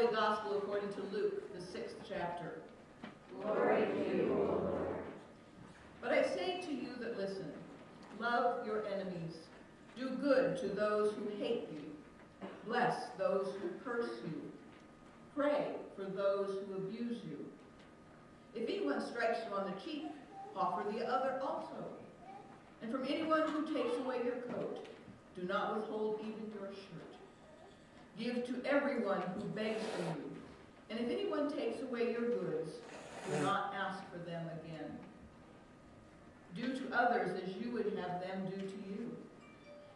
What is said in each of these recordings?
Holy Gospel according to Luke, the 6th chapter. Glory to you, O Lord. But I say to you that listen, love your enemies, do good to those who hate you, bless those who curse you, pray for those who abuse you. If anyone strikes you on the cheek, offer the other also. And from anyone who takes away your coat, do not withhold even your shirt. Give to everyone who begs from you, and if anyone takes away your goods, do not ask for them again. Do to others as you would have them do to you.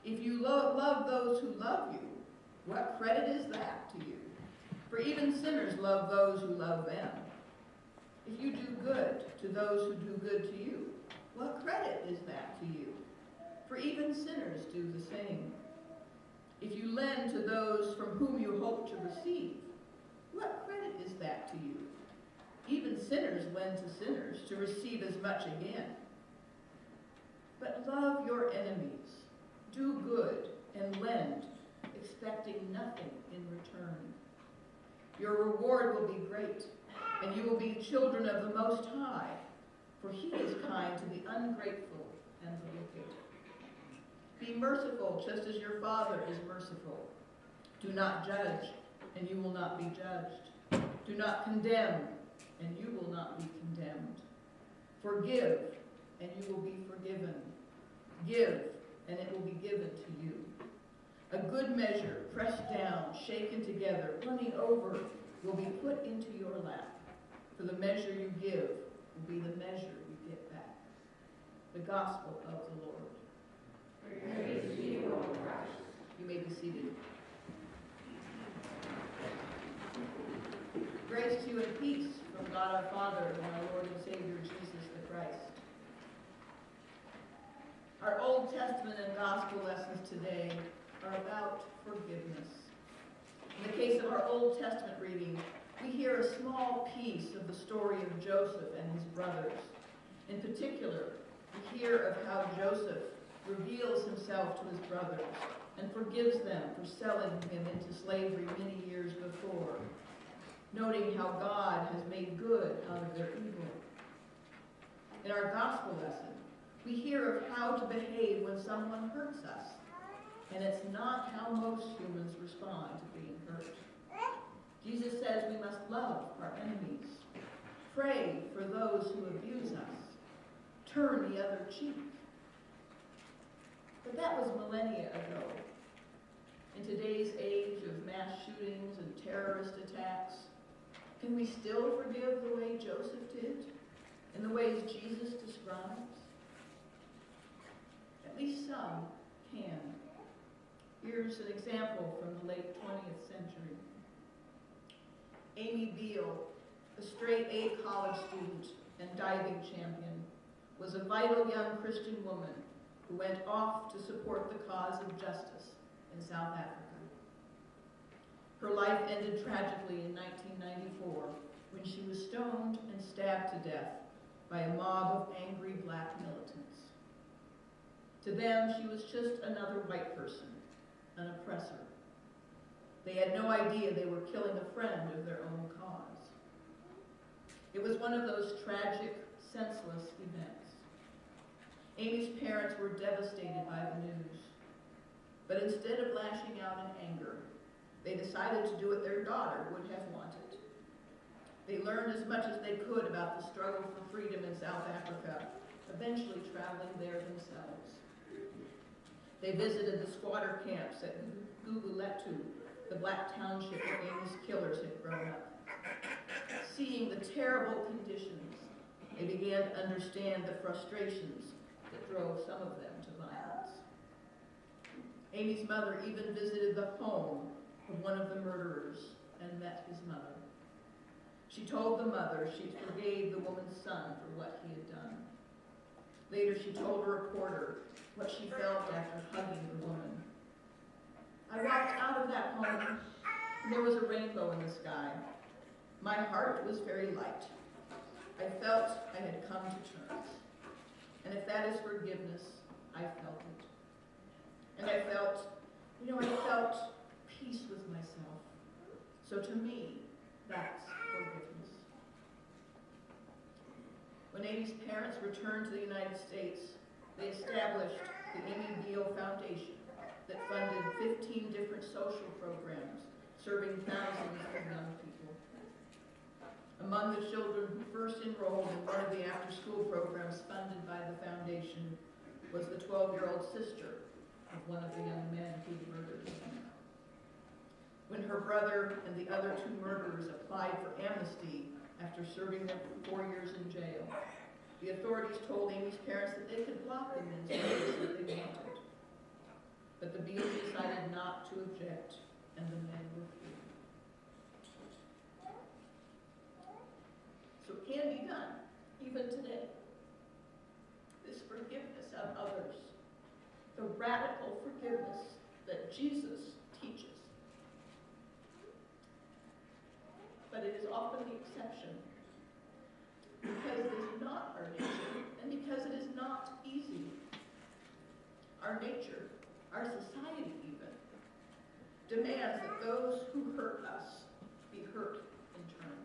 If you love those who love you, what credit is that to you? For even sinners love those who love them. If you do good to those who do good to you, what credit is that to you? For even sinners do the same. If you lend to those from whom you hope to receive, what credit is that to you? Even sinners lend to sinners to receive as much again. But love your enemies, do good, and lend, expecting nothing in return. Your reward will be great, and you will be children of the Most High, for he is kind to the ungrateful and the wicked. Be merciful, just as your Father is merciful. Do not judge, and you will not be judged. Do not condemn, and you will not be condemned. Forgive, and you will be forgiven. Give, and it will be given to you. A good measure, pressed down, shaken together, running over, will be put into your lap. For the measure you give will be the measure you get back. The Gospel of the Lord. Praise to you, O Christ. You may be seated. Grace to you and peace from God our Father and our Lord and Savior Jesus the Christ. Our Old Testament and Gospel lessons today are about forgiveness. In the case of our Old Testament reading, we hear a small piece of the story of Joseph and his brothers. In particular, we hear of how Joseph reveals himself to his brothers and forgives them for selling him into slavery many years before, noting how God has made good out of their evil. In our gospel lesson, we hear of how to behave when someone hurts us, and it's not how most humans respond to being hurt. Jesus says we must love our enemies, pray for those who abuse us, turn the other cheek. But that was millennia ago. In today's age of mass shootings and terrorist attacks, can we still forgive the way Joseph did, in the ways Jesus describes? At least some can. Here's an example from the late 20th century. Amy Beale, a straight A college student and diving champion, was a vital young Christian woman who went off to support the cause of justice in South Africa. Her life ended tragically in 1994 when she was stoned and stabbed to death by a mob of angry black militants. To them, she was just another white person, an oppressor. They had no idea they were killing a friend of their own cause. It was one of those tragic, senseless events. Amy's parents were devastated by the news, but instead of lashing out in anger, they decided to do what their daughter would have wanted. They learned as much as they could about the struggle for freedom in South Africa, eventually traveling there themselves. They visited the squatter camps at Guguletu, the black township where Amy's killers had grown up. Seeing the terrible conditions, they began to understand the frustrations that drove some of them to violence. Amy's mother even visited the home of one of the murderers and met his mother. She told the mother she forgave the woman's son for what he had done. Later, she told a reporter what she felt after hugging the woman. I walked out of that home, and there was a rainbow in the sky. My heart was very light. I felt I had come to terms. And if that is forgiveness, I felt it. And I felt peace with myself, So to me, that's forgiveness. When Amy's parents returned to the United States, they established the Amy Beale Foundation that funded 15 different social programs serving thousands of young people. Among the children who first enrolled in one of the after-school programs funded by the foundation was the 12-year-old sister of one of the young men who murdered him. When her brother and the other 2 murderers applied for amnesty after serving them for 4 years in jail, the authorities told Amy's parents that they could lock them in spaces that they wanted. But the Beals decided not to object, and the men were free. So it can be done, even today. This forgiveness of others, the radical forgiveness that Jesus teaches. But it is often the exception, because it is not our nature, and because it is not easy. Our nature, our society even, demands that those who hurt us be hurt in turn,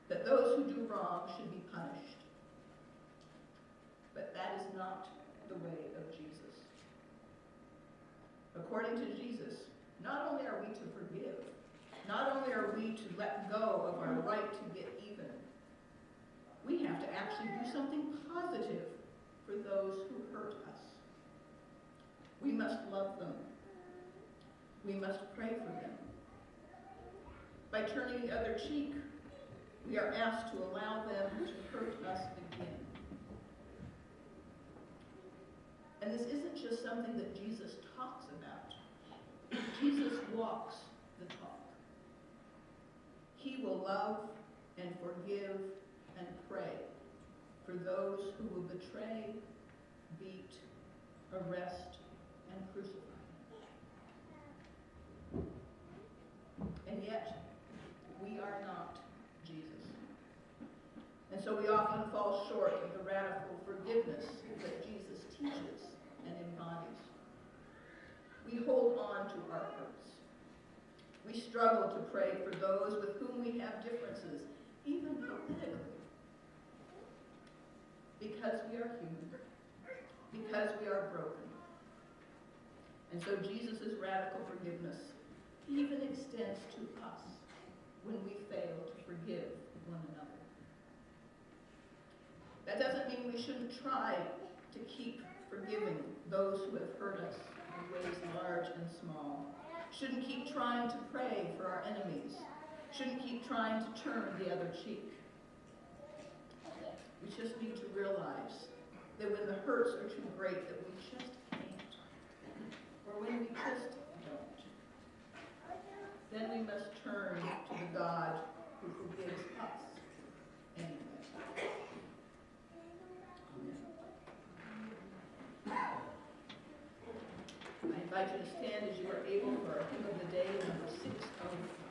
that those who do wrong should be punished. But that is not the way of Jesus. According to Jesus, not only are we to forgive, not only are we to let go of our right to get even, we have to actually do something positive for those who hurt us. We must love them. We must pray for them. By turning the other cheek, we are asked to allow them to hurt us again. And this isn't just something that Jesus talks about. Jesus walks the talk. He will love and forgive and pray for those who will betray, beat, arrest, and crucify him. And yet, we are not Jesus. And so we often fall short of the radical forgiveness that Jesus teaches and embodies. We hold on to our hurts. We struggle to pray for those with whom we have differences, even politically, because we are human, because we are broken. And so Jesus' radical forgiveness even extends to us when we fail to forgive one another. That doesn't mean we shouldn't try to keep forgiving those who have hurt us in ways large and small. Shouldn't keep trying to pray for our enemies. Shouldn't keep trying to turn the other cheek. We just need to realize that when the hurts are too great that we just can't, or when we just don't, then we must turn to the God who forgives us anyway. Amen. I invite you to stand as you are able for our hymn of the day, number 604.